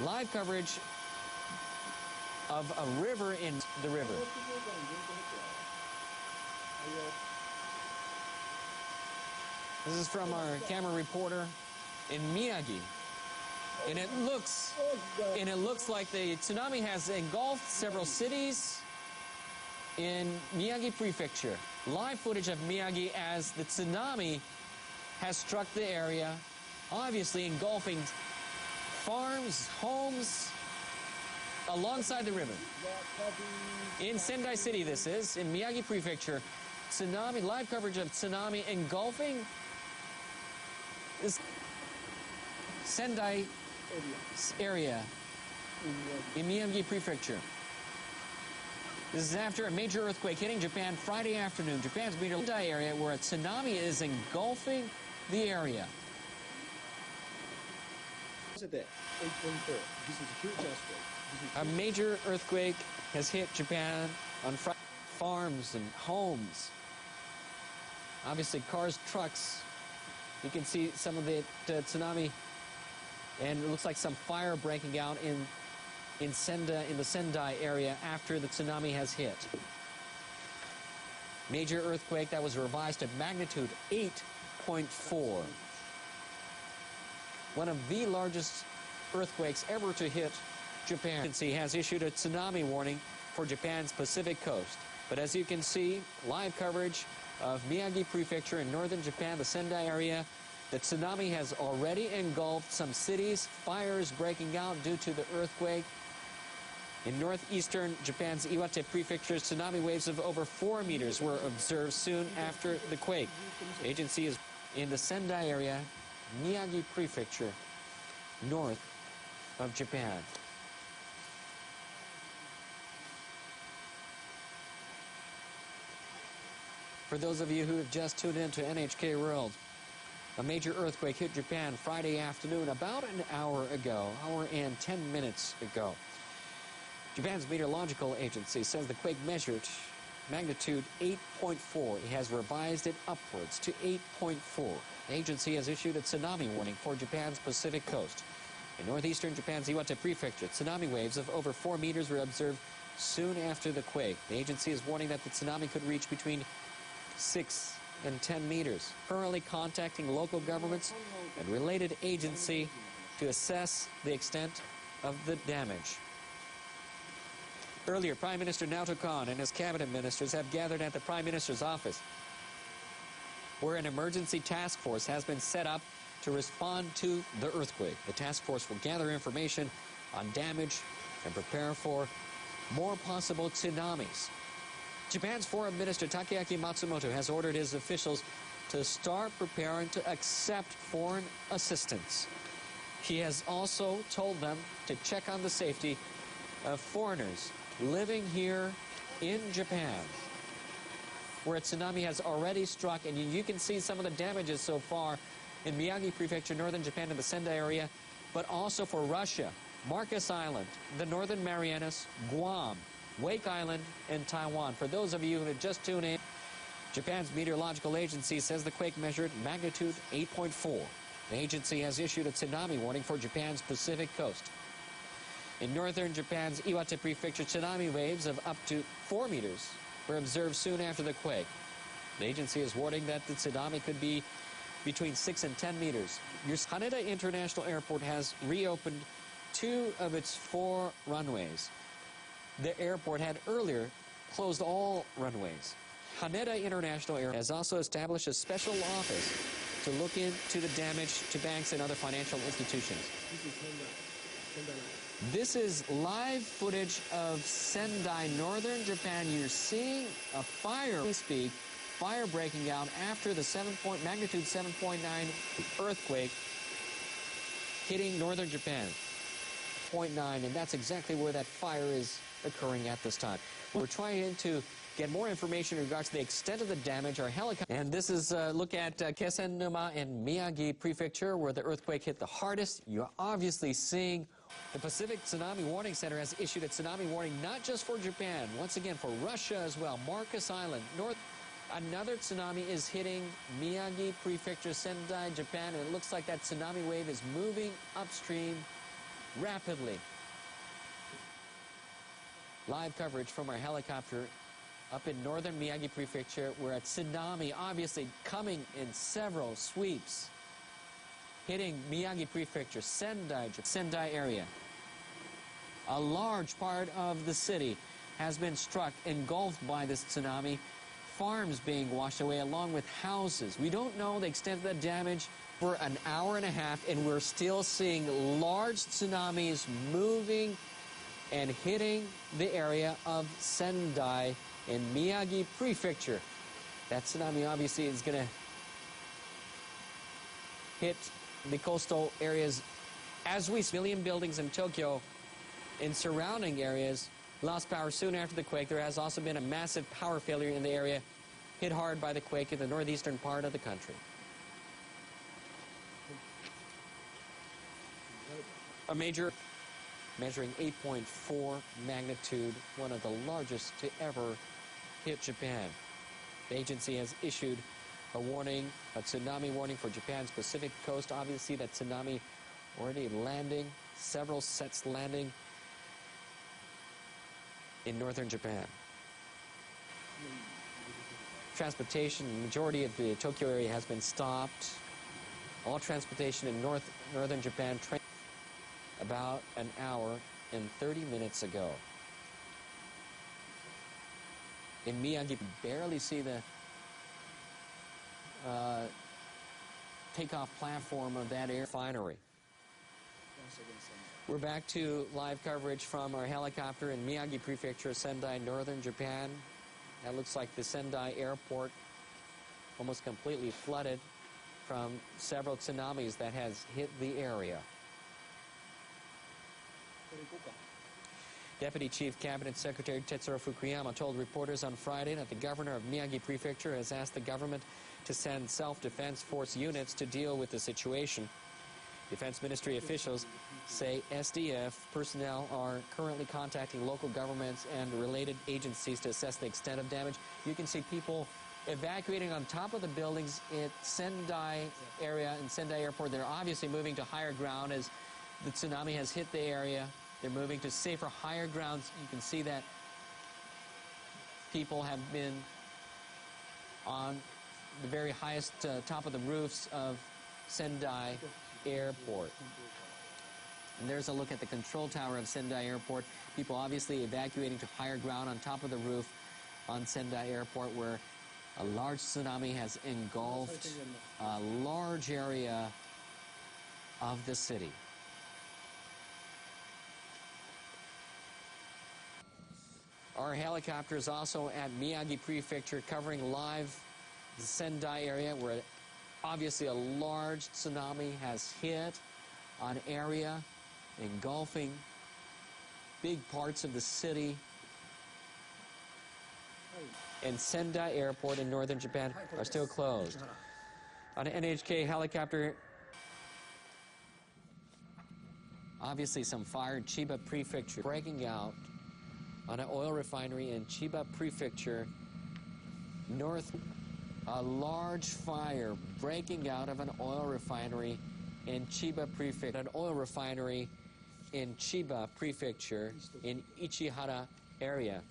Live coverage of a river in the river. This is from our camera reporter in Miyagi. And it looks like the tsunami has engulfed several cities in Miyagi Prefecture. Live footage of Miyagi as the tsunami has struck the area, obviously engulfing farms, homes alongside the river. In Sendai City, this is, in Miyagi Prefecture, tsunami, live coverage of tsunami engulfing this Sendai area in Miyagi Prefecture. This is after a major earthquake hitting Japan Friday afternoon. Japan's Sendai area where a tsunami is engulfing the area. A major earthquake has hit Japan on Friday. Farms and homes. Obviously cars, trucks. You can see some of the tsunami, and it looks like some fire breaking out in the Sendai area after the tsunami has hit. Major earthquake that was revised to magnitude 8.4. One of the largest earthquakes ever to hit Japan. The agency has issued a tsunami warning for Japan's Pacific coast. But as you can see, live coverage of Miyagi Prefecture in northern Japan, the Sendai area. The tsunami has already engulfed some cities, fires breaking out due to the earthquake. In northeastern Japan's Iwate Prefecture, tsunami waves of over 4 meters were observed soon after the quake. The agency is in the Sendai area, Miyagi Prefecture, north of Japan. For those of you who have just tuned in to NHK World, a major earthquake hit Japan Friday afternoon about an hour and 10 minutes ago. Japan's meteorological agency says the quake measured magnitude 8.4. It has revised it upwards to 8.4. The agency has issued a tsunami warning for Japan's Pacific coast. In northeastern Japan's Iwate Prefecture, tsunami waves of over 4 meters were observed soon after the quake. The agency is warning that the tsunami could reach between 6 and 10 meters. Currently contacting local governments and related agency to assess the extent of the damage. Earlier, Prime Minister Naoto Kan and his cabinet ministers have gathered at the Prime Minister's office, where an emergency task force has been set up to respond to the earthquake. The task force will gather information on damage and prepare for more possible tsunamis. Japan's Foreign Minister Takeaki Matsumoto has ordered his officials to start preparing to accept foreign assistance. He has also told them to check on the safety of foreigners living here in Japan, where a tsunami has already struck, and you can see some of the damages so far in Miyagi Prefecture, northern Japan, in the Sendai area, but also for Russia, Marcus Island, the Northern Marianas, Guam, Wake Island, and Taiwan. For those of you who have just tuned in, Japan's meteorological agency says the quake measured magnitude 8.4. The agency has issued a tsunami warning for Japan's Pacific coast. In northern Japan's Iwate Prefecture, tsunami waves of up to 4 meters were observed soon after the quake. The agency is warning that the tsunami could be between 6 and 10 meters. Haneda International Airport has reopened 2 of its 4 runways. The airport had earlier closed all runways. Haneda International Airport has also established a special office to look into the damage to banks and other financial institutions. This is live footage of Sendai, northern Japan. You're seeing a fire, we speak, fire breaking out after the magnitude 7.9 earthquake hitting northern Japan. 0.9, and that's exactly where that fire is occurring at this time. We're trying to get more information in regards to the extent of the damage. Our helicopter, and this is a look at Kesenuma in Miyagi Prefecture, where the earthquake hit the hardest. You're obviously seeing the Pacific Tsunami Warning Center has issued a tsunami warning not just for Japan, once again for Russia as well. Marcus Island, another tsunami is hitting Miyagi Prefecture, Sendai, Japan, and it looks like that tsunami wave is moving upstream rapidly. Live coverage from our helicopter up in northern Miyagi Prefecture, where a tsunami obviously coming in several sweeps, hitting Miyagi Prefecture, Sendai area. A large part of the city has been struck, engulfed by this tsunami. Farms being washed away along with houses. We don't know the extent of the damage for an hour and a half, and we're still seeing large tsunamis moving and hitting the area of Sendai in Miyagi Prefecture. That tsunami obviously is going to hit the coastal areas as we see. Million buildings in Tokyo in surrounding areas lost power soon after the quake. There has also been a massive power failure in the area hit hard by the quake in the northeastern part of the country. A major measuring 8.4 magnitude, one of the largest to ever hit Japan. The agency has issued a warning, a tsunami warning for Japan's Pacific coast. Obviously, that tsunami already landing, several sets landing in northern Japan. Transportation, the majority of the Tokyo area has been stopped. All transportation in northern Japan about an hour and 30 minutes ago. In Miyagi, you barely see the takeoff platform of that air refinery. We're back to live coverage from our helicopter in Miyagi Prefecture, Sendai, northern Japan. That looks like the Sendai airport almost completely flooded from several tsunamis that has hit the area. Deputy Chief Cabinet Secretary Tetsuro Fukuyama told reporters on Friday that the governor of Miyagi Prefecture has asked the government to send self-defense force units to deal with the situation. Defense Ministry officials say SDF personnel are currently contacting local governments and related agencies to assess the extent of damage. You can see people evacuating on top of the buildings at Sendai area and Sendai Airport. They're obviously moving to higher ground as the tsunami has hit the area. They're moving to safer, higher grounds. You can see that people have been on the very highest top of the roofs of Sendai Airport. And there's a look at the control tower of Sendai Airport. People obviously evacuating to higher ground on top of the roof on Sendai Airport, where a large tsunami has engulfed a large area of the city. Our helicopter is also at Miyagi Prefecture, covering live the Sendai area, where obviously a large tsunami has hit an area engulfing big parts of the city. And Sendai Airport in northern Japan are still closed. On an NHK helicopter, obviously some fire in Chiba Prefecture breaking out on an oil refinery in Chiba Prefecture, north. A large fire breaking out of an oil refinery in Chiba Prefecture. An oil refinery in Chiba Prefecture in Ichihara area.